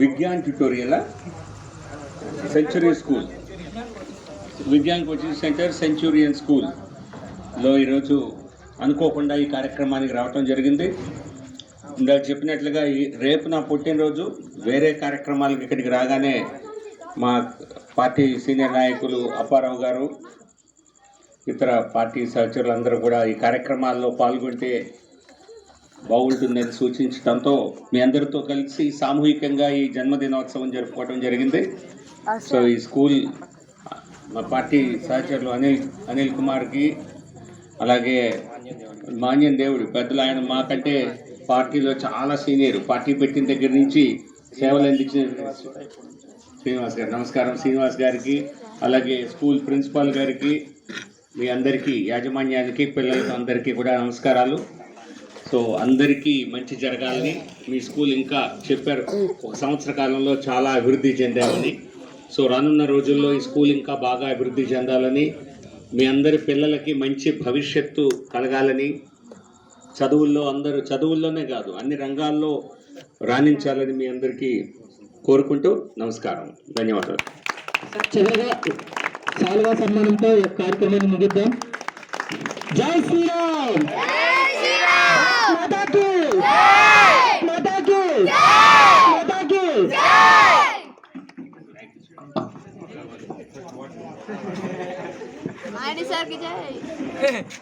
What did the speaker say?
Vignan tutorial century school, Vignan coaching centre centurion స్కూల్లో ఈరోజు అనుకోకుండా ఈ కార్యక్రమానికి రావటం జరిగింది. ఇందాక చెప్పినట్లుగా రేపు నా పుట్టినరోజు. వేరే కార్యక్రమాలకు ఇక్కడికి రాగానే మా పార్టీ సీనియర్ నాయకులు అప్పారావు గారు, ఇతర పార్టీ సహచరులందరూ కూడా ఈ కార్యక్రమాల్లో పాల్గొంటే బాగుంటుందని సూచించడంతో మీ అందరితో కలిసి సామూహికంగా ఈ జన్మదినోత్సవం జరుపుకోవడం జరిగింది. సో ఈ స్కూల్ మా పార్టీ సహచరులు అనిల్ కుమార్కి, అలాగే మాన్యం దేవుడు పెద్దలు, ఆయన మాకంటే పార్టీలో చాలా సీనియర్, పార్టీ పెట్టిన దగ్గర నుంచి సేవలు అందించిన శ్రీనివాస్ గారు, నమస్కారం శ్రీనివాస్ గారికి, అలాగే స్కూల్ ప్రిన్సిపాల్ గారికి, మీ అందరికీ యాజమాన్యానికి, పిల్లలకి అందరికీ కూడా నమస్కారాలు. సో అందరికీ మంచి జరగాలని, మీ స్కూల్ ఇంకా చెప్పారు ఒక సంవత్సర కాలంలో చాలా అభివృద్ధి చెందామని. సో రానున్న రోజుల్లో ఈ స్కూల్ ఇంకా బాగా అభివృద్ధి చెందాలని, మీ అందరి పిల్లలకి మంచి భవిష్యత్తు కలగాలని, చదువుల్లోనే కాదు అన్ని రంగాల్లో రాణించాలని మీ అందరికీ కోరుకుంటూ నమస్కారం, ధన్యవాదాలు. చివరిగా సాల్వా సన్మానంతో ఈ కార్యక్రమాన్ని ముగిద్దాం. జై శ్రీరామ్, మాతాకి మాతాకి మాతాకి. సార్ కి జై.